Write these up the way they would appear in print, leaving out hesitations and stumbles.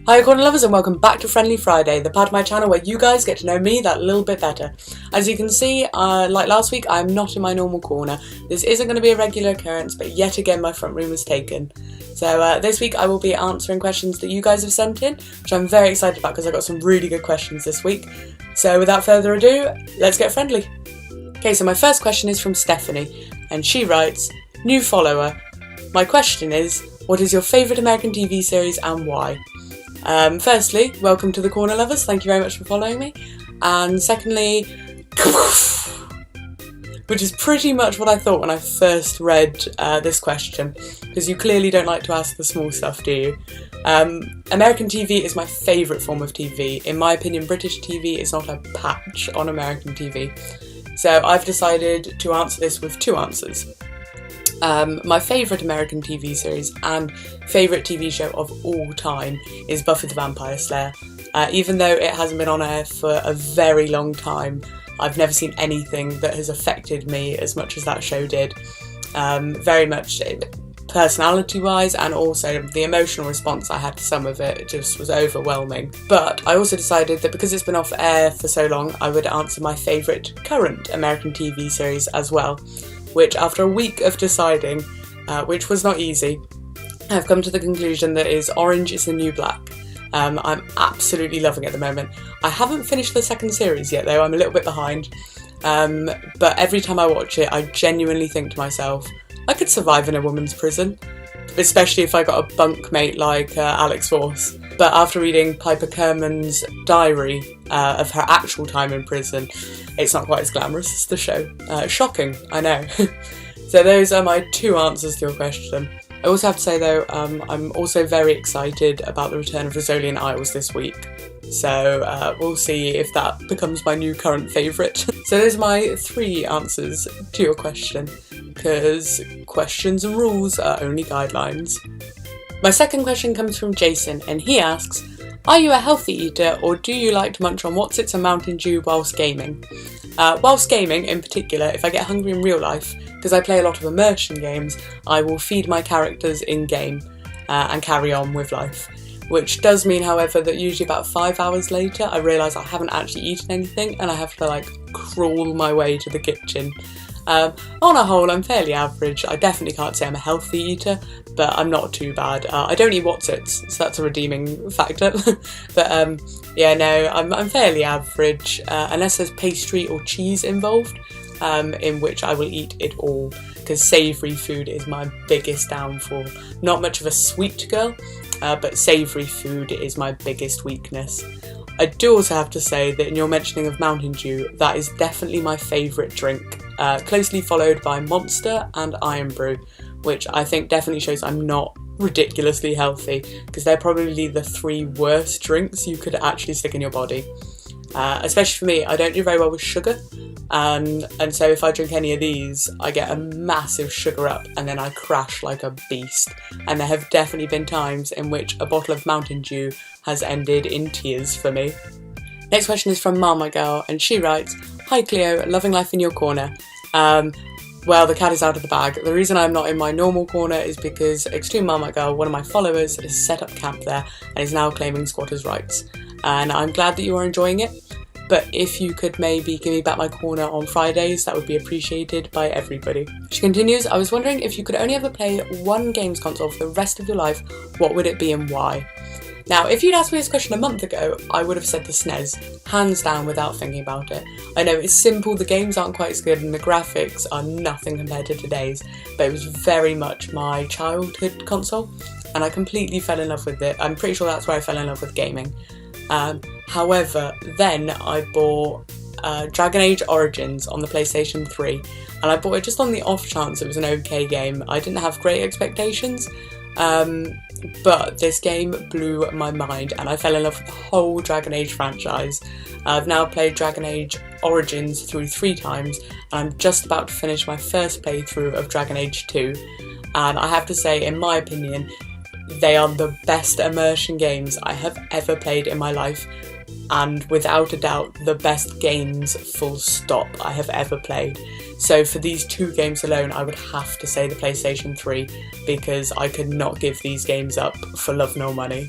Hi corner lovers and welcome back to Friendly Friday, the part of my channel where you guys get to know me that little bit better. As you can see, like last week, I'm not in my normal corner. This isn't going to be a regular occurrence, but yet again my front room was taken. So this week I will be answering questions that you guys have sent in, which I'm very excited about because I got some really good questions this week. So without further ado, let's get friendly. Okay, so my first question is from Stephanie, and she writes, "New follower. My question is, what is your favourite American TV series and why?" Firstly, welcome to the corner lovers, thank you very much for following me. And secondly, which is pretty much what I thought when I first read this question, because you clearly don't like to ask the small stuff, do you? American TV is my favourite form of TV. In my opinion, British TV is not a patch on American TV. So I've decided to answer this with two answers. My favourite American TV series and favourite TV show of all time is Buffy the Vampire Slayer. Even though it hasn't been on air for a very long time, I've never seen anything that has affected me as much as that show did. Very much personality-wise, and also the emotional response I had to some of it just was overwhelming. But I also decided that because it's been off air for so long, I would answer my favourite current American TV series as well, which after a week of deciding, which was not easy, I've come to the conclusion that is Orange is the New Black. I'm absolutely loving it at the moment. I haven't finished the second series yet though, I'm a little bit behind, but every time I watch it I genuinely think to myself, I could survive in a woman's prison, especially if I got a bunkmate like Alex Force. But after reading Piper Kerman's diary of her actual time in prison, it's not quite as glamorous as the show. Shocking, I know. So those are my two answers to your question. I also have to say though, I'm also very excited about the return of Rosolian Isles this week. So we'll see if that becomes my new current favourite. So those are my three answers to your question, because questions and rules are only guidelines. My second question comes from Jason, and he asks, "Are you a healthy eater or do you like to munch on Wotsits and Mountain Dew whilst gaming?" Whilst gaming in particular, if I get hungry in real life, because I play a lot of immersion games, I will feed my characters in-game and carry on with life. Which does mean, however, that usually about 5 hours later I realise I haven't actually eaten anything and I have to crawl my way to the kitchen. On a whole, I'm fairly average. I definitely can't say I'm a healthy eater, but I'm not too bad. I don't eat Wotsits, so that's a redeeming factor. But yeah, no, I'm fairly average, unless there's pastry or cheese involved, in which I will eat it all, because savoury food is my biggest downfall. Not much of a sweet girl, but savoury food is my biggest weakness. I do also have to say that in your mentioning of Mountain Dew, that is definitely my favourite drink, closely followed by Monster and Iron Brew, which I think definitely shows I'm not ridiculously healthy, because they're probably the three worst drinks you could actually stick in your body. Especially for me, I don't do very well with sugar, and so if I drink any of these, I get a massive sugar up and then I crash like a beast. And there have definitely been times in which a bottle of Mountain Dew has ended in tears for me. Next question is from Mama Girl, and she writes, "Hi Cleo, loving life in your corner." Well, the cat is out of the bag. The reason I'm not in my normal corner is because Extreme Mama Girl, one of my followers, has set up camp there and is now claiming squatters' rights. And I'm glad that you are enjoying it, but if you could maybe give me back my corner on Fridays, that would be appreciated by everybody. She continues, "I was wondering if you could only ever play one games console for the rest of your life, what would it be and why?" Now, if you'd asked me this question a month ago, I would have said the SNES, hands down without thinking about it. I know it's simple, the games aren't quite as good and the graphics are nothing compared to today's, but it was very much my childhood console and I completely fell in love with it. I'm pretty sure that's where I fell in love with gaming. However, then I bought Dragon Age Origins on the PlayStation 3, and I bought it just on the off chance it was an okay game. I didn't have great expectations, but this game blew my mind and I fell in love with the whole Dragon Age franchise. I've now played Dragon Age Origins through 3 times, and I'm just about to finish my first playthrough of Dragon Age 2, and I have to say, in my opinion, they are the best immersion games I have ever played in my life, and without a doubt the best games full stop I have ever played. So for these 2 games alone I would have to say the PlayStation 3, because I could not give these games up for love nor money.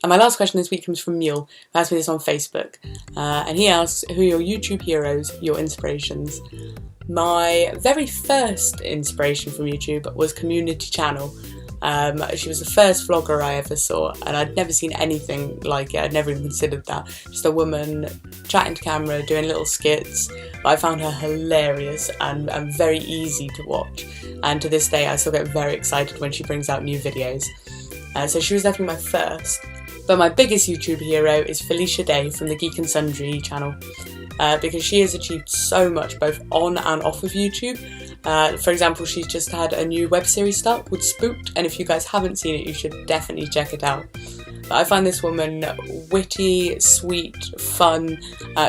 And my last question this week comes from Mule, who asked me this on Facebook. And he asks, who are your YouTube heroes, your inspirations? My very first inspiration from YouTube was Community Channel. She was the first vlogger I ever saw, and I'd never seen anything like it. I'd never even considered that. Just a woman chatting to camera, doing little skits. But I found her hilarious and very easy to watch. And to this day, I still get very excited when she brings out new videos. So she was definitely my first. But my biggest YouTube hero is Felicia Day from the Geek and Sundry channel, because she has achieved so much both on and off of YouTube. For example, she's just had a new web series start called Spooked, and if you guys haven't seen it, you should definitely check it out. But I find this woman witty, sweet, fun,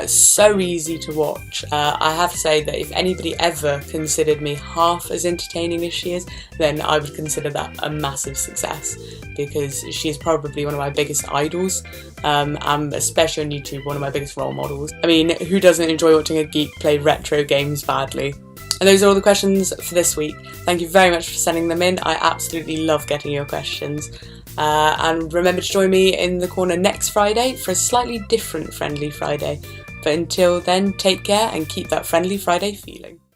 so easy to watch. I have to say that if anybody ever considered me half as entertaining as she is, then I would consider that a massive success, because she is probably one of my biggest idols, and especially on YouTube, one of my biggest role models. I mean, who doesn't enjoy watching a geek play retro games badly? And those are all the questions for this week. Thank you very much for sending them in. I absolutely love getting your questions. And remember to join me in the corner next Friday for a slightly different Friendly Friday. But until then, take care and keep that Friendly Friday feeling.